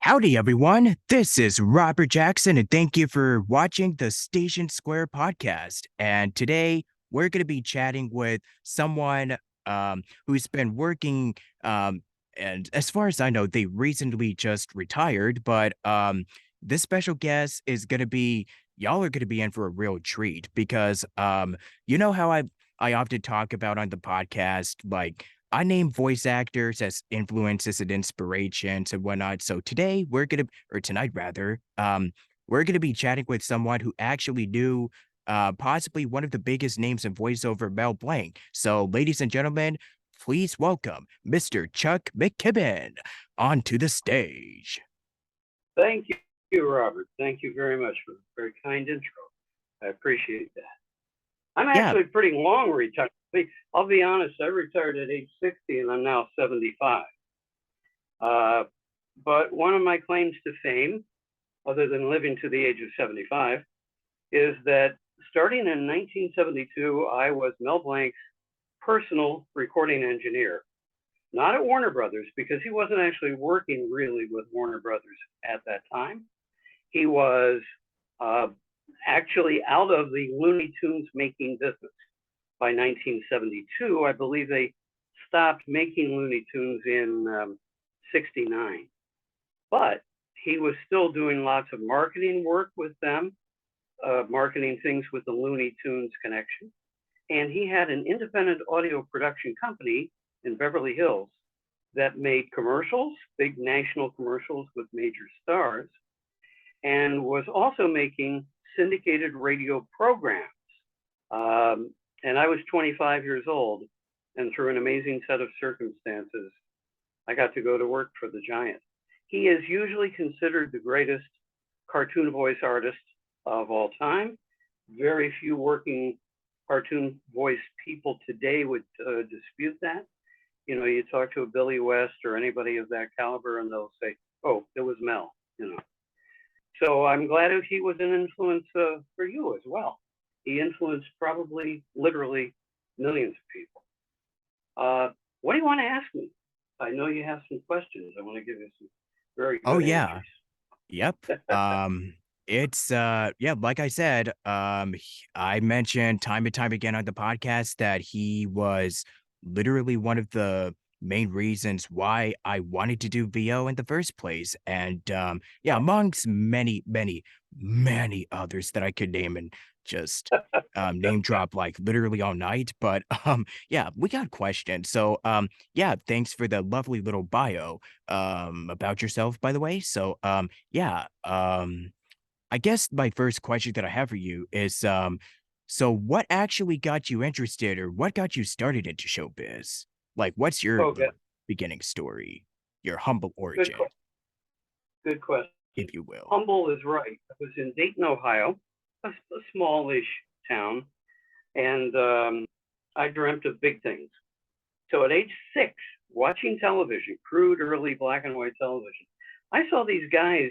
Howdy, everyone. This is Robert Jackson, and thank you for watching the Station Square podcast. And today we're going to be chatting with someone who's been working, um, and as far as I know, they recently just retired. But this special guest is going to be, y'all are going to be in for a real treat because you know how I often talk about on the podcast, like I name voice actors as influences and inspirations and whatnot. So today or tonight rather, we're gonna be chatting with someone who actually knew possibly one of the biggest names in voiceover, Mel Blanc. So, ladies and gentlemen, please welcome Mr. Chuck McKibben onto the stage. Thank you, Robert. Thank you very much for the very kind intro. I appreciate that. I'm Yeah, actually pretty long retired. I'll be honest, I retired at age 60 and I'm now 75. Uh, but one of my claims to fame, other than living to the age of 75, is that starting in 1972, I was Mel Blanc's personal recording engineer. Not at Warner Brothers, because he wasn't actually working really with Warner Brothers at that time. He was uh, actually out of the Looney Tunes making business by 1972. I believe they stopped making Looney Tunes in 69. But he was still doing lots of marketing work with them, marketing things with the Looney Tunes connection. And he had an independent audio production company in Beverly Hills that made commercials, big national commercials with major stars, and was also making syndicated radio programs. And I was 25 years old, and through an amazing set of circumstances, I got to go to work for the giant. He is usually considered the greatest cartoon voice artist of all time. Very few working cartoon voice people today would dispute that. You know, you talk to a Billy West or anybody of that caliber, and they'll say, "Oh, it was Mel." You know, so I'm glad he was an influence for you as well. He influenced probably literally millions of people. What do you want to ask me? I know you have some questions. I want to give you some very oh good yeah, answers. yep. It's yeah, like I said, I mentioned time and time again on the podcast that he was literally one of the main reasons why I wanted to do VO in the first place. And yeah, amongst many, many, many others that I could name and just name drop like literally all night. But yeah, we got questions. So yeah, thanks for the lovely little bio about yourself, by the way. So yeah, I guess my first question that I have for you is, so what actually got you interested or what got you started into showbiz? Like, what's your Okay, little beginning story, your humble good, origin, good question. if you will? Humble is right. I was in Dayton, Ohio, a smallish town, and I dreamt of big things. So at age 6, watching television, crude early black and white television, I saw these guys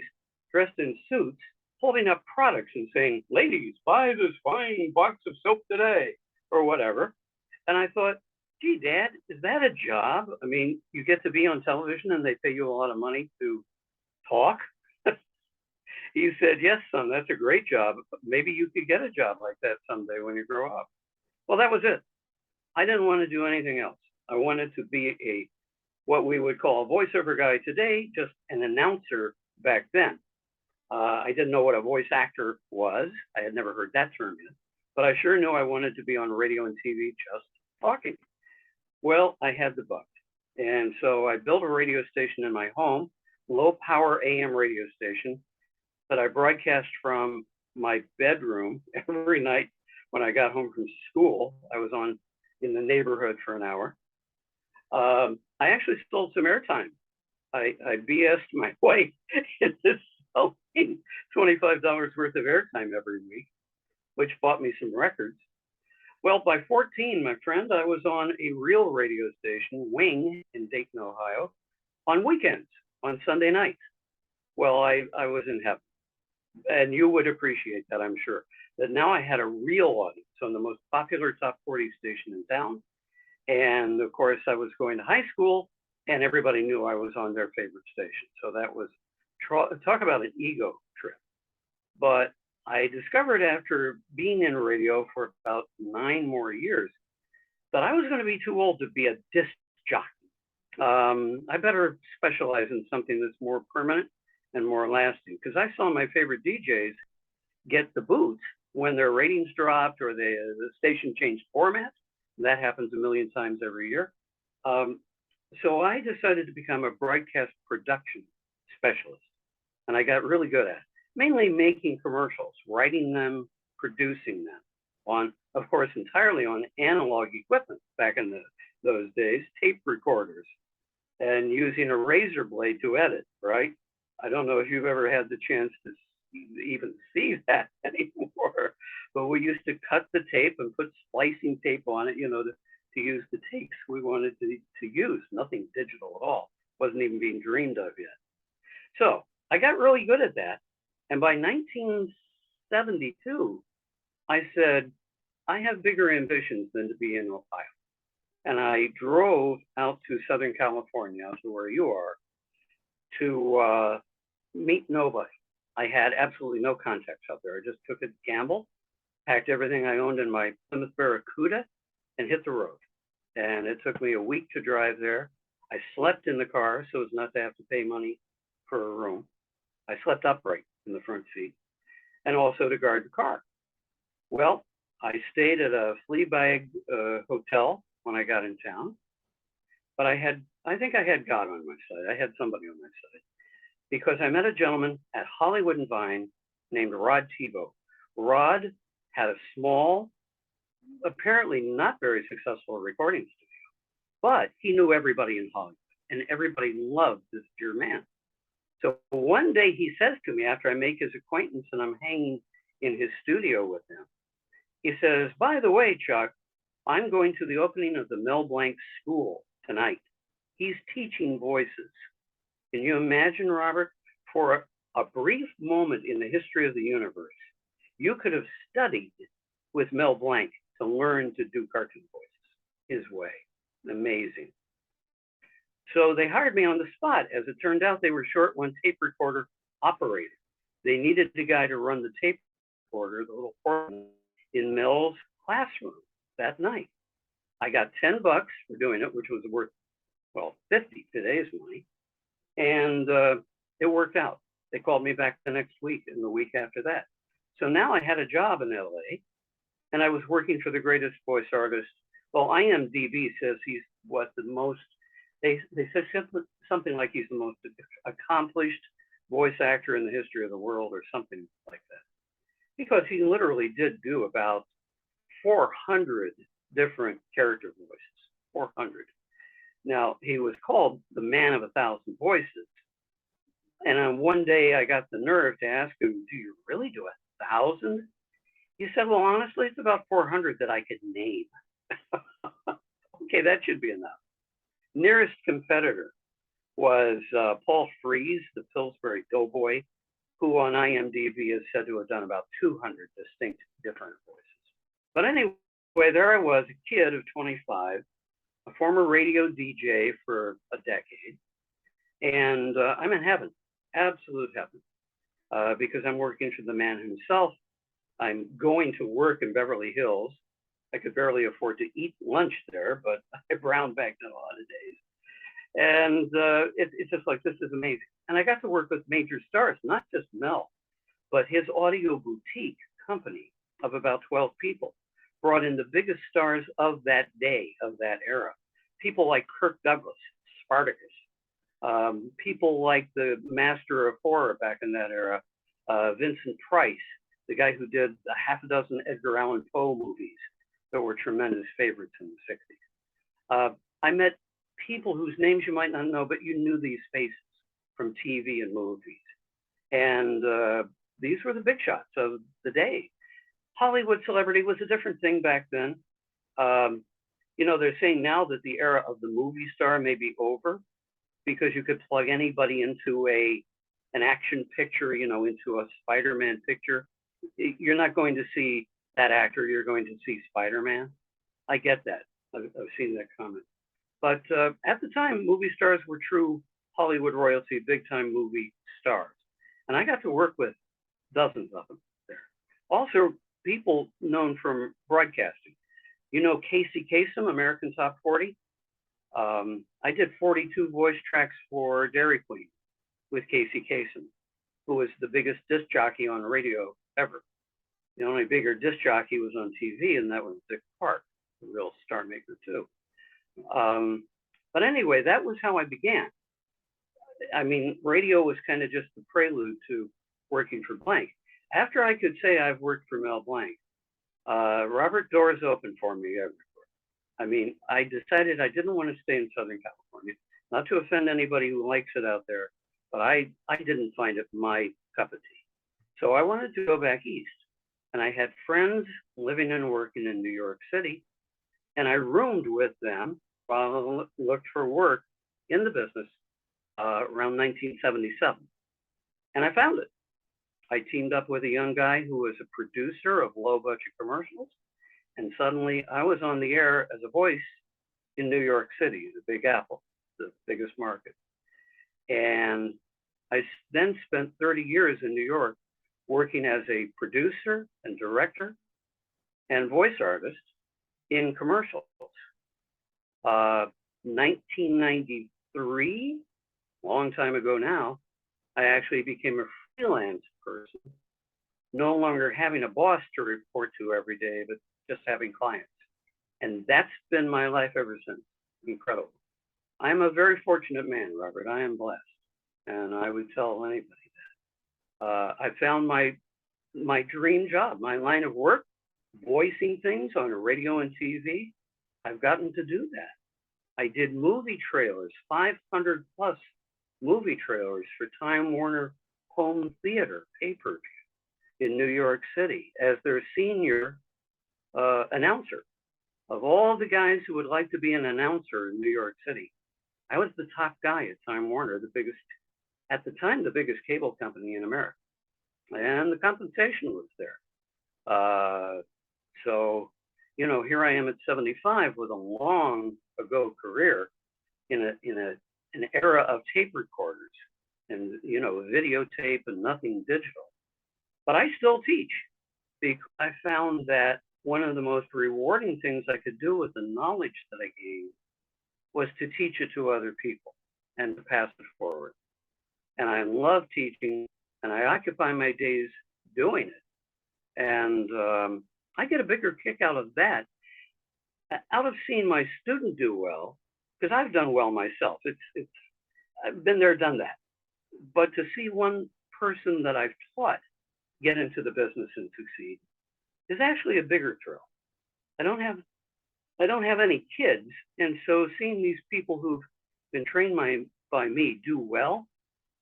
dressed in suits holding up products and saying, "Ladies, buy this fine box of soap today," or whatever. And I thought, gee, Dad, is that a job? I mean, you get to be on television and they pay you a lot of money to talk. He said, "Yes, son, that's a great job. Maybe you could get a job like that someday when you grow up." Well, that was it. I didn't want to do anything else. I wanted to be a what we would call a voiceover guy today, just an announcer back then. I didn't know what a voice actor was. I had never heard that term yet, but I sure knew I wanted to be on radio and TV just talking. Well, I had the bug. And so I built a radio station in my home, low power AM radio station that I broadcast from my bedroom every night when I got home from school. I was on in the neighborhood for an hour. I actually stole some airtime. I BS'd my wife into selling $25 worth of airtime every week, which bought me some records. Well, by 14, my friend, I was on a real radio station, Wing, in Dayton, Ohio, on weekends, on Sunday nights. Well, I was in heaven. And you would appreciate that, I'm sure. That now I had a real audience on the most popular top 40 station in town. And of course, I was going to high school, and everybody knew I was on their favorite station. So that was Talk about an ego trip. But I discovered after being in radio for about 9 more years that I was going to be too old to be a disc jockey. I better specialize in something that's more permanent and more lasting, because I saw my favorite DJs get the boot when their ratings dropped or the station changed formats. That happens a million times every year. Um, so I decided to become a broadcast production specialist, and I got really good at it, mainly making commercials, writing them, producing them on, of course, entirely on analog equipment back in those days, tape recorders, and using a razor blade to edit, right? I don't know if you've ever had the chance to even see that anymore, but we used to cut the tape and put splicing tape on it, to use the takes we wanted to use. Nothing digital at all. Wasn't even being dreamed of yet. So I got really good at that. And by 1972, I said, I have bigger ambitions than to be in Ohio. And I drove out to Southern California, out to where you are, to meet nobody. I had absolutely no contacts out there. I just took a gamble, packed everything I owned in my Plymouth Barracuda, and hit the road. And it took me a week to drive there. I slept in the car so as not to have to pay money for a room. I slept upright in the front seat, and also to guard the car. Well, I stayed at a flea bag hotel when I got in town, but I think I had God on my side. I had somebody on my side, because I met a gentleman at Hollywood and Vine named Rod Tebow. Rod had a small, apparently not very successful recording studio, but he knew everybody in Hollywood, and everybody loved this dear man. So one day he says to me, after I make his acquaintance and I'm hanging in his studio with him, he says, by the way, Chuck, I'm going to the opening of the Mel Blanc School tonight. He's teaching voices. Can you imagine, Robert, for a brief moment in the history of the universe, you could have studied with Mel Blanc to learn to do cartoon voices his way. Amazing. So they hired me on the spot. As it turned out, they were short one tape recorder operator. They needed a guy to run the tape recorder, the little portable, in Mel's classroom that night. I got $10 for doing it, which was worth, well, 50 today's money. And it worked out. They called me back the next week and the week after that. So now I had a job in LA, and I was working for the greatest voice artist. Well, IMDb says he's they said something like he's the most accomplished voice actor in the history of the world, or something like that. Because he literally did do about 400 different character voices, 400. Now, he was called the man of 1,000 voices. And on one day, I got the nerve to ask him, do you really do 1,000? He said, well, honestly, it's about 400 that I could name. Okay, that should be enough. Nearest competitor was Paul Frees, the Pillsbury Doughboy, who on IMDb is said to have done about 200 distinct different voices. But anyway, there I was, a kid of 25, a former radio DJ for a decade, and I'm in heaven, absolute heaven, because I'm working for the man himself. I'm going to work in Beverly Hills. I could barely afford to eat lunch there, but I browned back in a lot of days. And it's just like, this is amazing. And I got to work with major stars, not just Mel, but his audio boutique company of about 12 people brought in the biggest stars of that day, of that era. People like Kirk Douglas, Spartacus, people like the master of horror back in that era, Vincent Price, the guy who did a half a dozen Edgar Allan Poe movies that were tremendous favorites in the 60s. I met people whose names you might not know, but you knew these faces from TV and movies. And these were the big shots of the day. Hollywood celebrity was a different thing back then. They're saying now that the era of the movie star may be over, because you could plug anybody into an action picture, into a Spider-Man picture. You're not going to see that actor, you're going to see Spider-Man. I get that. I've seen that comment. But at the time, movie stars were true Hollywood royalty, big time movie stars. And I got to work with dozens of them there. Also, people known from broadcasting. You know Casey Kasem, American Top 40? I did 42 voice tracks for Dairy Queen with Casey Kasem, who was the biggest disc jockey on radio ever. The only bigger disc jockey was on TV, and that was Dick Clark, the real star maker, too. But anyway, that was how I began. I mean, radio was kind of just the prelude to working for Blank. After I could say I've worked for Mel Blanc, Robert, doors opened for me everywhere. I mean, I decided I didn't want to stay in Southern California, not to offend anybody who likes it out there, but I didn't find it my cup of tea. So I wanted to go back east. And I had friends living and working in New York City, and I roomed with them while I looked for work in the business around 1977. And I found it. I teamed up with a young guy who was a producer of low budget commercials, and suddenly I was on the air as a voice in New York City, the Big Apple, the biggest market. And I then spent 30 years in New York working as a producer and director and voice artist in commercials. 1993, long time ago now, I actually became a freelance person, no longer having a boss to report to every day, but just having clients. And that's been my life ever since. Incredible. I'm a very fortunate man, Robert. I am blessed. And I would tell anybody I found my dream job, my line of work, voicing things on radio and TV. I've gotten to do that. I did movie trailers, 500 plus movie trailers for Time Warner Home Theater pay-per-view in New York City as their senior announcer. Of all the guys who would like to be an announcer in New York City, I was the top guy at Time Warner, the biggest, at the time, the biggest cable company in America. And the compensation was there. So, you know, here I am at 75 with a long ago career in an era of tape recorders and, you know, videotape and nothing digital. But I still teach because I found that one of the most rewarding things I could do with the knowledge that I gained was to teach it to other people and to pass it forward. And I love teaching, and I occupy my days doing it. And I get a bigger kick out of that, out of seeing my student do well, because I've done well myself. I've been there, done that. But to see one person that I've taught get into the business and succeed is actually a bigger thrill. I don't have any kids, and so seeing these people who've been trained by me do well,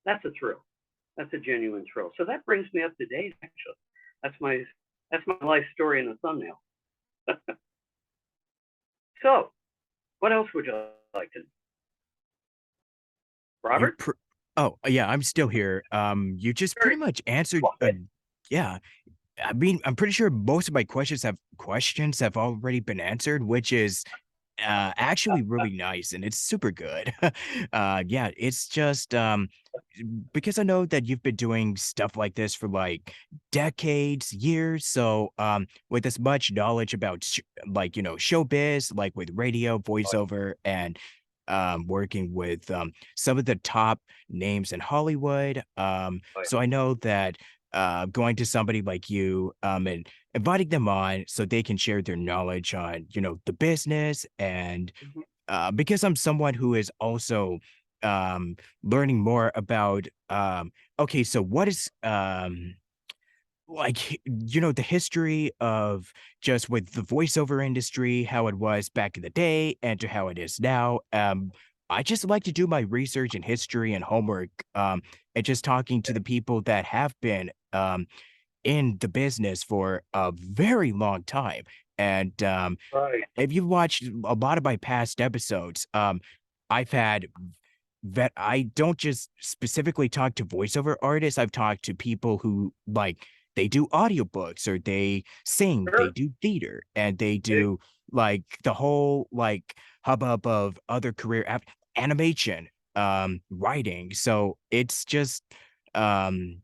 that's a thrill. That's a genuine thrill. So that brings me up to date, actually. That's my life story in a thumbnail. So, what else would you like to know? Robert? Oh, yeah, I'm still here. You just pretty much answered, yeah. I mean, I'm pretty sure most of my questions have already been answered, which is actually really nice, and it's super good. Yeah, it's just because I know that you've been doing stuff like this for like decades, years. So with as much knowledge about like, you know, showbiz, like with radio, voiceover, and working with some of the top names in Hollywood. So I know that going to somebody like you and inviting them on so they can share their knowledge on, you know, the business. And because I'm someone who is also learning more about okay, so what is like, you know, the history of just with the voiceover industry, how it was back in the day and to how it is now. I just like to do my research and history and homework, and just talking to the people that have been in the business for a very long time. And Right. if you've watched a lot of my past episodes, I've had that I don't just specifically talk to voiceover artists. I've talked to people who like they do audiobooks or they sing, they Sure. do theater, and they do like the whole like hubbub of other career animation. writing. So it's just um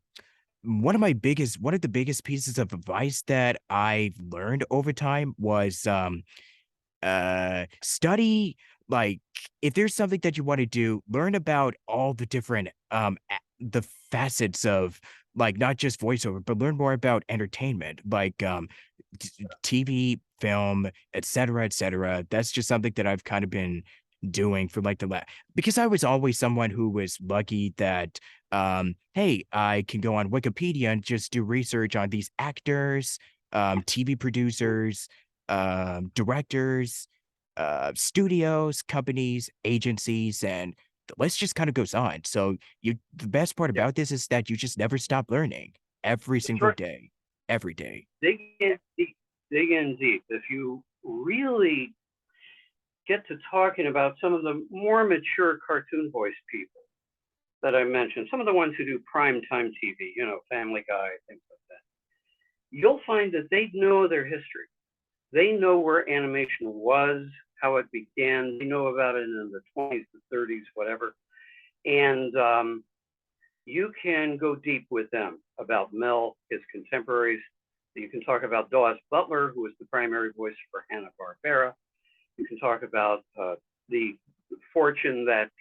one of the biggest pieces of advice that I've learned over time was study, like, if there's something that you wanna do, learn about all the different, the facets of, like, not just voiceover, but learn more about entertainment, like, TV, film, etcetera, etcetera. That's just something that I've kind of been doing for, like, because I was always someone who was lucky that, hey, I can go on Wikipedia and just do research on these actors, TV producers, directors, studios, companies, agencies, and the list just kind of goes on. So the best part Yeah, about this is that you just never stop learning every that's single right. day, every day. Dig in deep. Dig in deep. If you really get to talking about some of the more mature cartoon voice people that I mentioned, some of the ones who do primetime TV, Family Guy, things like that, you'll find that they know their history. They know where animation was, how it began. They know about it in the 20s, the 30s, whatever. And you can go deep with them about Mel, his contemporaries. You can talk about Dawes Butler, who was the primary voice for Hanna-Barbera. You can talk about the fortune that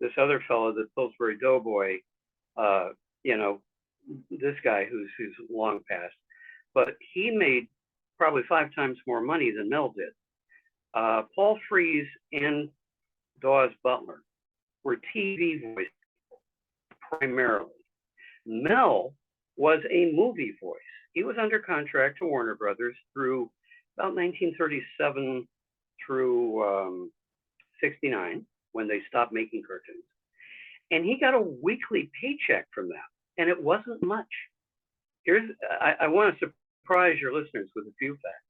this other fellow, the Pillsbury Doughboy, uh, you know, this guy who's long passed, but he made probably 5 times more money than Mel did. Paul Frees and Dawes Butler were TV voice primarily. Mel was a movie voice. He was under contract to Warner Brothers through about 1937 through 69, when they stopped making cartoons. And he got a weekly paycheck from that, and it wasn't much. I want to surprise your listeners with a few facts.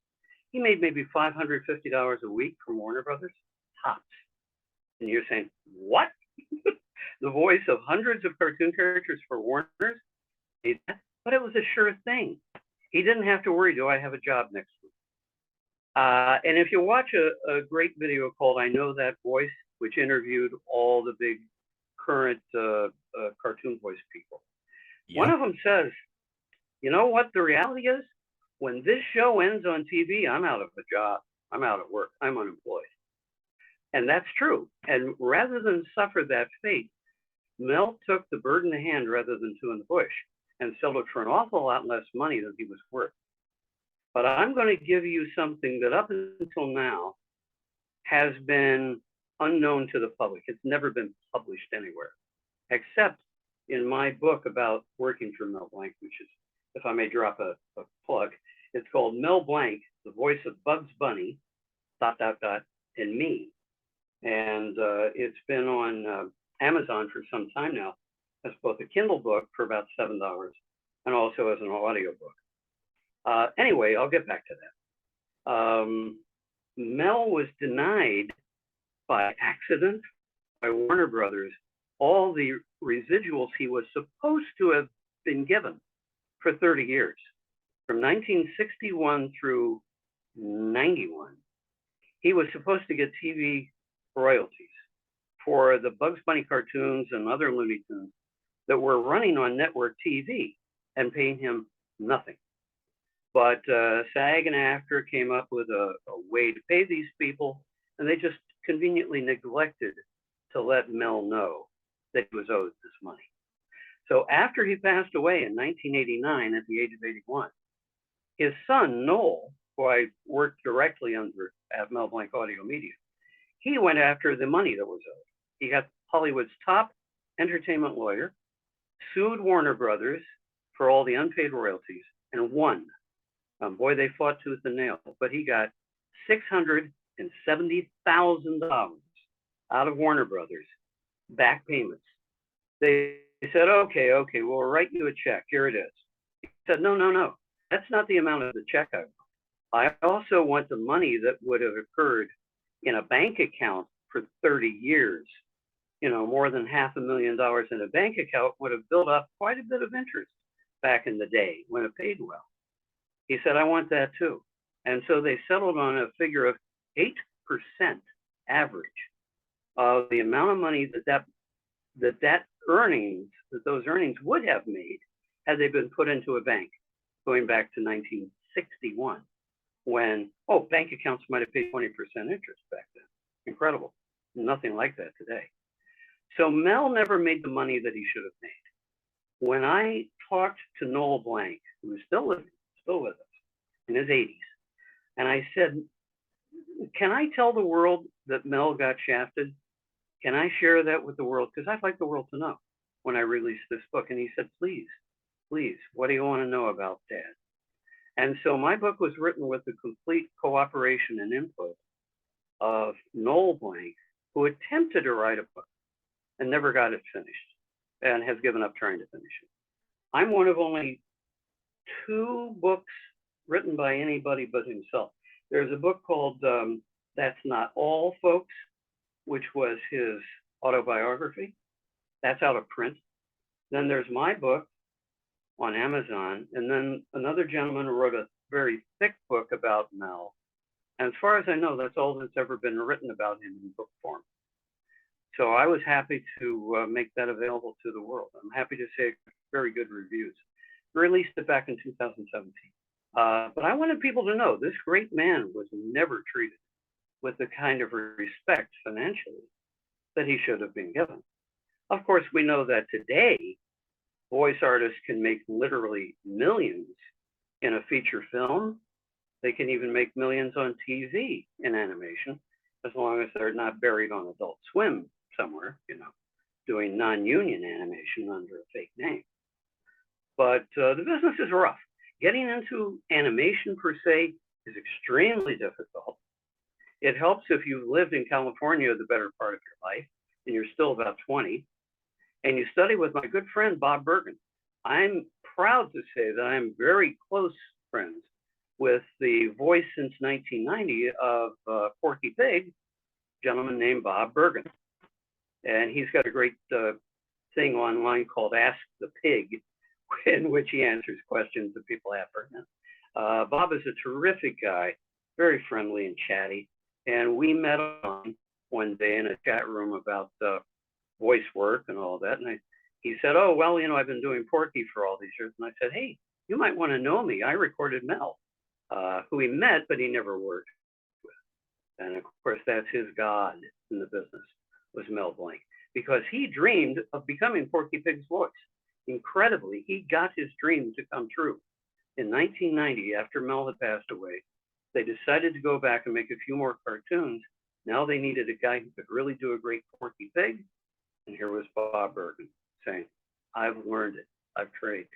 He made maybe $550 a week from Warner Brothers, tops. And you're saying, what? The voice of hundreds of cartoon characters for Warner's? But it was a sure thing. He didn't have to worry, do I have a job next week? And if you watch a great video called I Know That Voice, which interviewed all the big current cartoon voice people, one Yeah. of them says, you know what the reality is? When this show ends on TV, I'm out of a job. I'm out of work. I'm unemployed. And that's true. And rather than suffer that fate, Mel took the bird in the hand rather than two in the bush and sold it for an awful lot less money than he was worth. But I'm going to give you something that up until now has been unknown to the public. It's never been published anywhere, except in my book about working for Mel Blanc, which is, if I may drop a plug, it's called Mel Blanc, the voice of Bugs Bunny, ... and me. And it's been on Amazon for some time now as both a Kindle book for about $7 and also as an audio book. Anyway, I'll get back to that. Mel was denied by accident by Warner Brothers all the residuals he was supposed to have been given for 30 years, from 1961 through 91. He was supposed to get TV royalties for the Bugs Bunny cartoons and other Looney Tunes that were running on network TV and paying him nothing. But SAG and AFTRA came up with a way to pay these people, and they just conveniently neglected to let Mel know that he was owed this money. So after he passed away in 1989 at the age of 81, his son, Noel, who I worked directly under at Mel Blanc Audio Media, he went after the money that was owed. He got Hollywood's top entertainment lawyer, sued Warner Brothers for all the unpaid royalties, and won. Boy, they fought tooth and nail, but he got $670,000 out of Warner Brothers, back payments. They said, okay, we'll write you a check. Here it is. He said, no, that's not the amount of the check I want. I also want the money that would have occurred in a bank account for 30 years. More than $500,000 in a bank account would have built up quite a bit of interest back in the day when it paid well. He said, I want that too. And so they settled on a figure of 8% average of the amount of money that that those earnings would have made had they been put into a bank going back to 1961, when, bank accounts might have paid 20% interest back then. Incredible. Nothing like that today. So Mel never made the money that he should have made. When I talked to Noel Blanc, who is still living, still with us, in his 80s, and I said, can I tell the world that Mel got shafted? Can I share that with the world? Because I'd like the world to know when I release this book. And he said, please, what do you want to know about Dad? And so my book was written with the complete cooperation and input of Noel Blanc, who attempted to write a book and never got it finished and has given up trying to finish it. I'm one of only 2 books written by anybody but himself. There's a book called That's Not All, Folks, which was his autobiography. That's out of print. Then there's my book on Amazon, and then another gentleman wrote a very thick book about Mel. And as far as I know, that's all that's ever been written about him in book form. So I was happy to make that available to the world. I'm happy to say very good reviews. Released it back in 2017. But I wanted people to know this great man was never treated with the kind of respect financially that he should have been given. Of course, we know that today, voice artists can make literally millions in a feature film. They can even make millions on TV in animation, as long as they're not buried on Adult Swim somewhere, doing non-union animation under a fake name. But the business is rough. Getting into animation per se is extremely difficult. It helps if you've lived in California the better part of your life and you're still about 20 and you study with my good friend Bob Bergen. I'm proud to say that I'm very close friends with the voice since 1990 of Porky Pig, a gentleman named Bob Bergen. And he's got a great thing online called Ask the Pig, in which he answers questions that people have for him. Bob is a terrific guy, very friendly and chatty. And we met on one day in a chat room about voice work and all that. And he said, I've been doing Porky for all these years. And I said, hey, you might want to know me. I recorded Mel, who he met, but he never worked with. And of course, that's his god in the business, was Mel Blanc, because he dreamed of becoming Porky Pig's voice. Incredibly, he got his dream to come true. In 1990, after Mel had passed away, they decided to go back and make a few more cartoons. Now they needed a guy who could really do a great Porky Pig. And here was Bob Bergen saying, I've learned it. I've trained.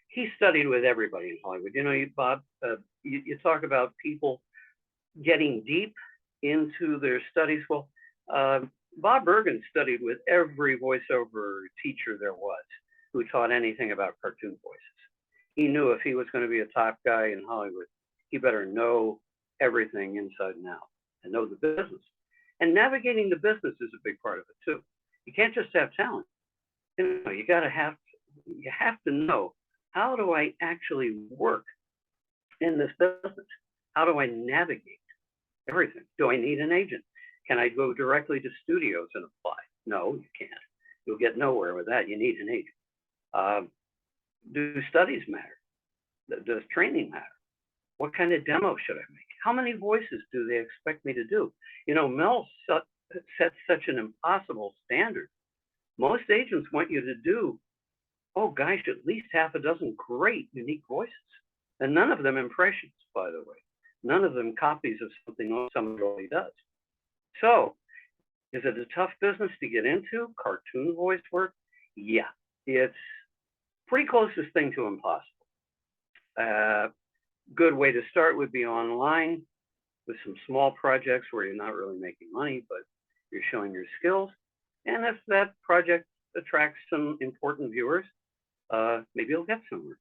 He studied with everybody in Hollywood. Bob, you talk about people getting deep into their studies. Well, Bob Bergen studied with every voiceover teacher there was who taught anything about cartoon voices. He knew if he was going to be a top guy in Hollywood, he better know everything inside and out and know the business. And navigating the business is a big part of it too. You can't just have talent. You have to know, how do I actually work in this business? How do I navigate everything? Do I need an agent? Can I go directly to studios and apply? No, you can't. You'll get nowhere with that. You need an agent. Do studies matter? Does training matter? What kind of demo should I make? How many voices do they expect me to do? Mel sets such an impossible standard. Most agents want you to do, at least half a dozen great unique voices. And none of them impressions, by the way. None of them copies of something somebody already does. So, is it a tough business to get into? Cartoon voice work? Yeah, it's pretty closest thing to impossible. Good way to start would be online with some small projects where you're not really making money, but you're showing your skills. And if that project attracts some important viewers, maybe you'll get somewhere,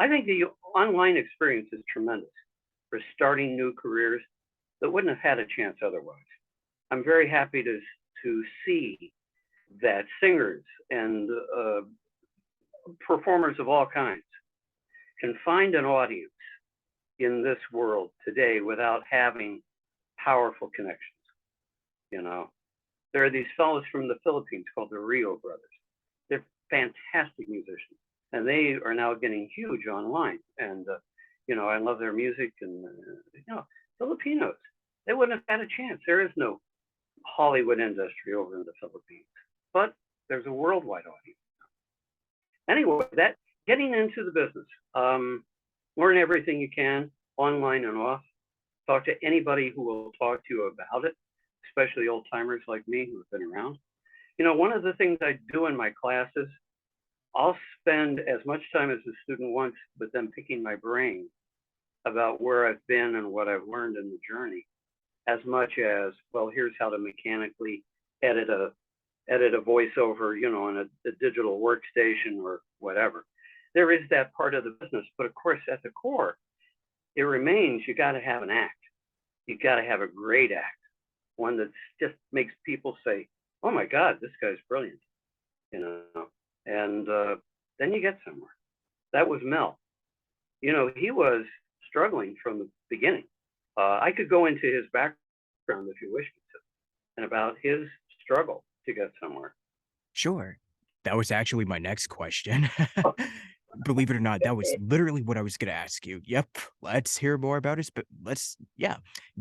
I think the online experience is tremendous for starting new careers that wouldn't have had a chance otherwise. I'm very happy to see that singers and performers of all kinds can find an audience in this world today without having powerful connections. There are these fellows from the Philippines called the Rio Brothers. They're fantastic musicians, and they are now getting huge online. And I love their music. And Filipinos, they wouldn't have had a chance. There is no Hollywood industry over in the Philippines, but there's a worldwide audience. Anyway, that getting into the business, learn everything you can online and off. Talk to anybody who will talk to you about it, especially old timers like me who have been around. One of the things I do in my classes, I'll spend as much time as the student wants with them picking my brain about where I've been and what I've learned in the journey, as much as, well, here's how to mechanically edit a voiceover, on a digital workstation or whatever. There is that part of the business, but of course, at the core, it remains you got to have an act. You got to have a great act, one that just makes people say, "Oh my God, this guy's brilliant," and then you get somewhere. That was Mel. He was struggling from the beginning. I could go into his background if you wish me to, and about his struggle to get somewhere. Sure. That was actually my next question. Believe it or not, that was literally what I was gonna ask you. Yep, let's hear more about it, but yeah,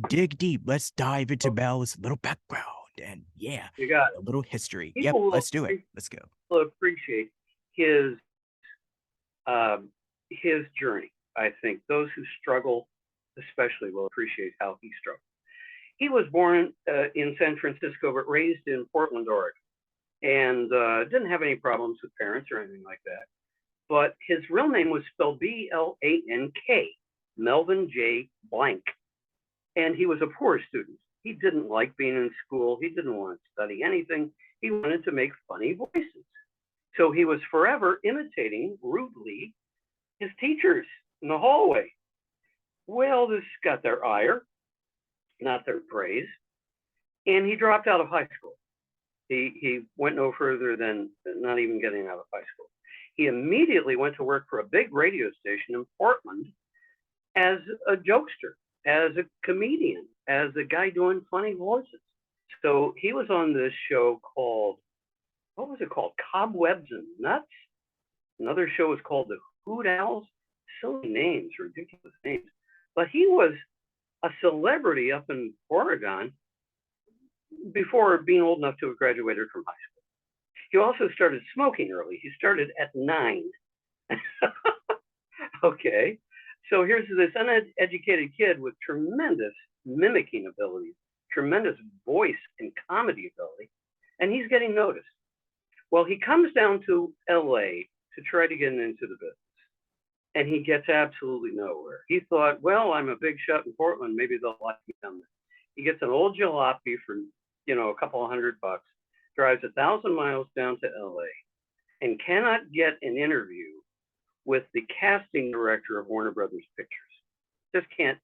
dig deep. Let's dive into Mel's little background and yeah, You got a little history. Yep, people let's do it. Let's go. will appreciate his his journey. I think those who struggle, especially, will appreciate how he struggled. He was born in San Francisco, but raised in Portland, Oregon, and didn't have any problems with parents or anything like that. But his real name was spelled Blank, Melvin J. Blank, and he was a poor student. He didn't like being in school. He didn't want to study anything. He wanted to make funny voices. So he was forever imitating rudely his teachers in the hallway. Well, this got their ire, not their praise, and he dropped out of high school. He went no further than not even getting out of high school. He immediately went to work for a big radio station in Portland as a jokester, as a comedian, as a guy doing funny voices. So he was on this show called, what was it called? Cobwebs and Nuts. Another show was called The Hoot Owls. Silly names, ridiculous names. But he was a celebrity up in Oregon before being old enough to have graduated from high school. He also started smoking early. He started at 9. Okay. So here's this uneducated kid with tremendous mimicking abilities, tremendous voice and comedy ability, and he's getting noticed. Well, he comes down to LA to try to get into the business, and he gets absolutely nowhere. He thought, well, I'm a big shot in Portland, maybe they'll like me down there. He gets an old jalopy for, a couple of $100, drives 1,000 miles down to LA, and cannot get an interview with the casting director of Warner Brothers Pictures. Just can't.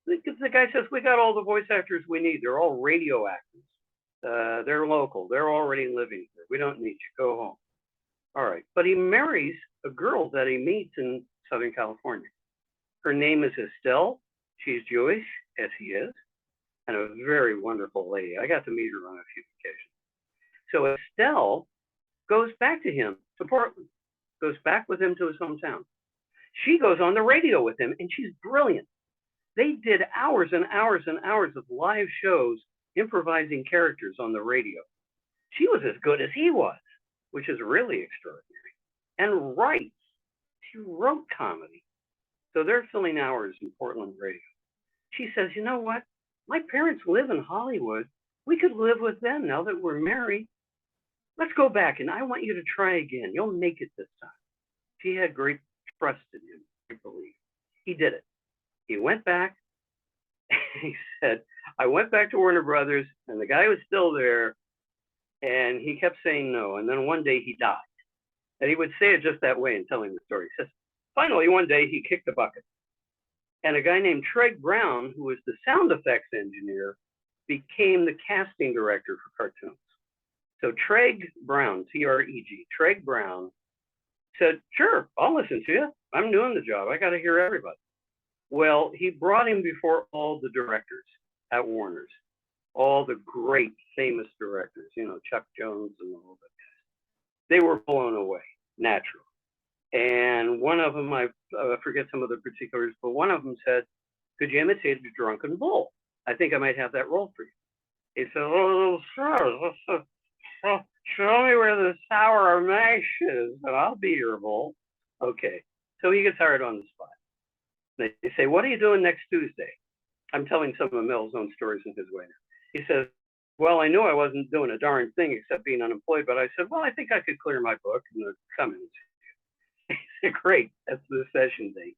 The guy says, we got all the voice actors we need. They're all radio actors. They're local. They're already living here. We don't need you. Go home. All right. But he marries a girl that he meets in Southern California. Her name is Estelle. She's Jewish, as he is, and a very wonderful lady. I got to meet her on a few occasions. So Estelle goes back to him, to Portland, goes back with him to his hometown. She goes on the radio with him, and she's brilliant. They did hours and hours and hours of live shows improvising characters on the radio. She was as good as he was, which is really extraordinary. And writes. She wrote comedy. So they're filling hours in Portland radio. She says, you know what? My parents live in Hollywood. We could live with them now that we're married. Let's go back, and I want you to try again. You'll make it this time. She had great trust in him, I believe. He did it. He went back. He said, I went back to Warner Brothers, and the guy was still there, and he kept saying no. And then one day he died. And he would say it just that way in telling the story. He says, finally, one day he kicked the bucket. And a guy named Treg Brown, who was the sound effects engineer, became the casting director for cartoons. So Treg Brown, T-R-E-G, Treg Brown said, sure, I'll listen to you. I'm doing the job. I got to hear everybody. Well, he brought him before all the directors at Warner's. all the great famous directors, Chuck Jones and all of it. They were blown away, naturally. And one of them, I forget some of the particulars, but one of them said, "Could you imitate a drunken bull? I think I might have that role for you." He said, "Oh, sure. Show me where the sour mash is, and I'll be your bull." Okay. So he gets hired on the spot. They say, "What are you doing next Tuesday?" I'm telling some of Mel's own stories in his way now. He says, "Well, I knew I wasn't doing a darn thing except being unemployed, but I said, well, I think I could clear my book and come in." He said, "Great, that's the session date."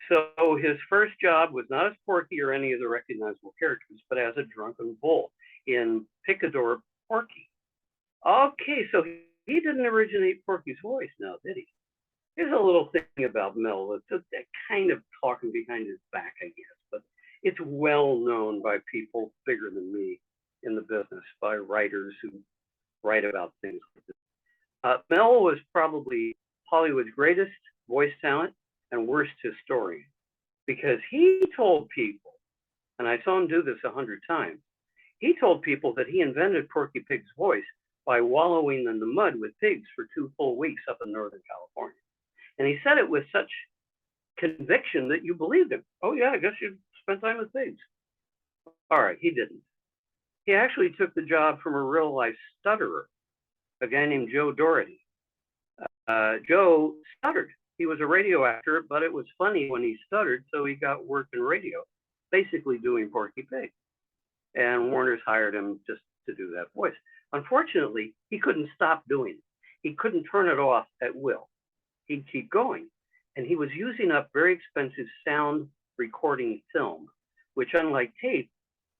So his first job was not as Porky or any of the recognizable characters, but as a drunken bull in Picador Porky. Okay, so he didn't originate Porky's voice now, did he? There's a little thing about Mel that's kind of talking behind his back, I guess, but it's well known by people bigger than me in the business, by writers who write about things like this. Mel was probably Hollywood's greatest voice talent and worst historian, because he told people, and I saw him do this 100 times, he told people that he invented Porky Pig's voice by wallowing in the mud with pigs for 2 full weeks up in Northern California. And he said it with such conviction that you believed him. Oh, yeah, I guess you spent time with pigs. All right, he didn't. He actually took the job from a real life stutterer, a guy named Joe Doherty. Joe stuttered. He was a radio actor, but it was funny when he stuttered, so he got work in radio, basically doing Porky Pig. And Warner's hired him just to do that voice. Unfortunately, he couldn't stop doing it. He couldn't turn it off at will. He'd keep going. And he was using up very expensive sound recording film, which, unlike tape,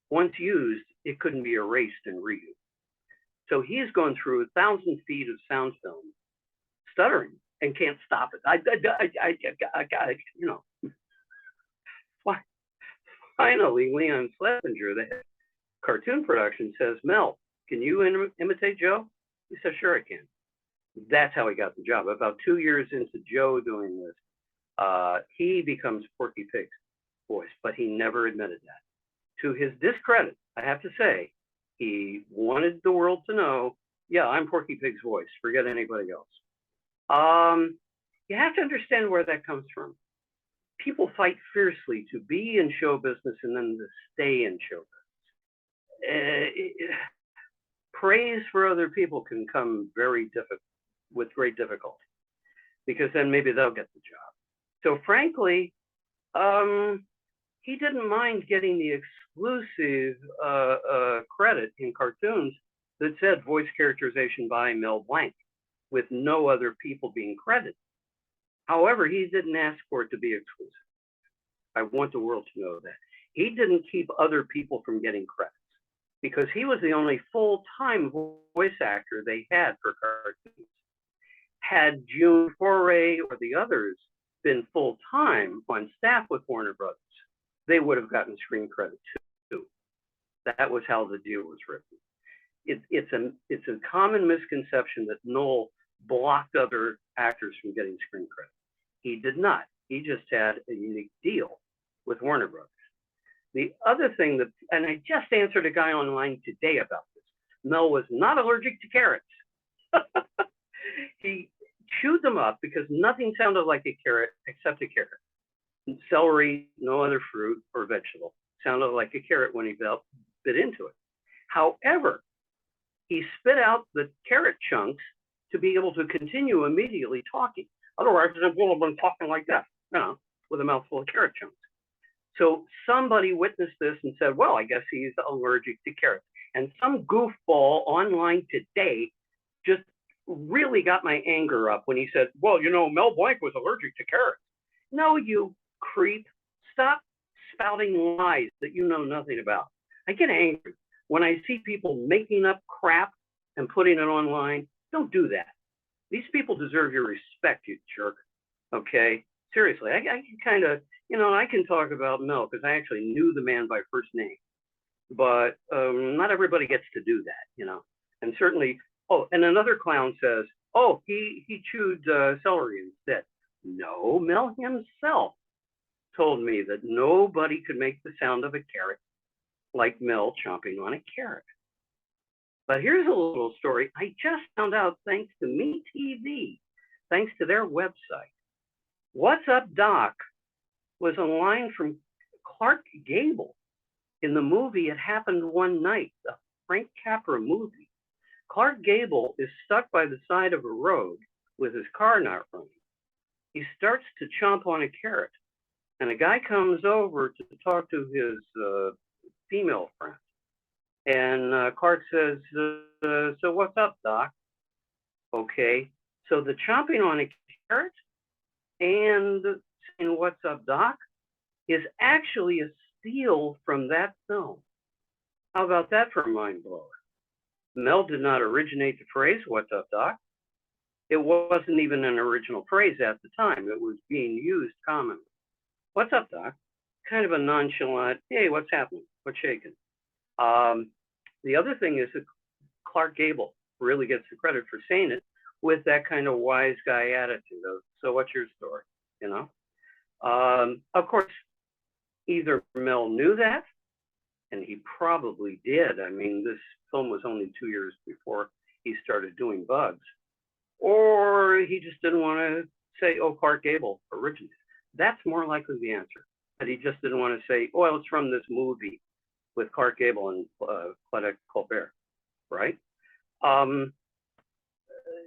once used, it couldn't be erased and reused. So he's gone through 1,000 feet of sound film, stuttering, and can't stop it. I got it, Finally, Leon Schlesinger, the cartoon production, says, "Mel, can you imitate Joe?" He says, "Sure, I can." That's how he got the job. About 2 years into Joe doing this, he becomes Porky Pig's voice, but he never admitted that. To his discredit, I have to say, he wanted the world to know, yeah, I'm Porky Pig's voice. Forget anybody else. You have to understand where that comes from. People fight fiercely to be in show business and then to stay in show business. Praise for other people can come with great difficulty, because then maybe they'll get the job. So frankly, he didn't mind getting the exclusive credit in cartoons that said voice characterization by Mel Blanc, with no other people being credited. However, he didn't ask for it to be exclusive. I want the world to know that. He didn't keep other people from getting credits, because he was the only full-time voice actor they had for cartoons. Had June Foray or the others been full-time on staff with Warner Brothers, they would have gotten screen credit too. That was how the deal was written. It's a common misconception that Noel blocked other actors from getting screen credit. He did not. He just had a unique deal with Warner Brothers. The other thing that, and I just answered a guy online today about this, Mel was not allergic to carrots. He chewed them up because nothing sounded like a carrot except a carrot. Celery, no other fruit or vegetable, sounded like a carrot when he bit into it. However, he spit out the carrot chunks to be able to continue immediately talking. Otherwise, he would have been talking like that, with a mouthful of carrot chunks. So somebody witnessed this and said, well, I guess he's allergic to carrots. And some goofball online today just really got my anger up when he said, well, Mel Blanc was allergic to carrots. No, you creep. Stop spouting lies that you know nothing about. I get angry when I see people making up crap and putting it online. Don't do that. These people deserve your respect, you jerk. Okay? Seriously, I can kind of, I can talk about Mel because I actually knew the man by first name. But not everybody gets to do that, And certainly, and another clown says, oh, he chewed celery instead. No, Mel himself told me that nobody could make the sound of a carrot like Mel chomping on a carrot. But here's a little story I just found out thanks to MeTV, thanks to their website. What's Up, Doc was a line from Clark Gable in the movie It Happened One Night, the Frank Capra movie. Clark Gable is stuck by the side of a road with his car not running. He starts to chomp on a carrot, and a guy comes over to talk to his female friend. And Clark says, so what's up, Doc? Okay, so the chomping on a carrot and saying what's up, Doc is actually a steal from that film. How about that for a mind blower? Mel did not originate the phrase, what's up, Doc? It wasn't even an original phrase at the time. It was being used commonly. What's up, Doc? Kind of a nonchalant, hey, what's happening? What's shaking? The other thing is that Clark Gable really gets the credit for saying it with that kind of wise guy attitude of, so what's your story? You know? Of course, either Mel knew that, and he probably did. I mean, this film was only 2 years before he started doing Bugs, or he just didn't want to say, oh, Clark Gable originated. That's more likely the answer. But he just didn't want to say, oh, well, it's from this movie with Clark Gable and Claudette Colbert, right?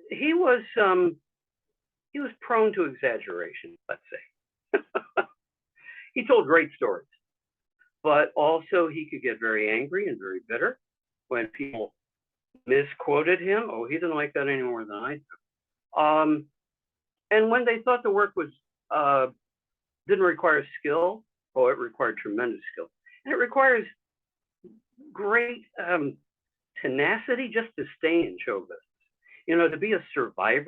He was prone to exaggeration, let's say. He told great stories, but also he could get very angry and very bitter when people misquoted him. Oh, he didn't like that any more than I do. And when they thought the work was didn't require skill, oh, it required tremendous skill, and it requires great tenacity just to stay in show business. You know, to be a survivor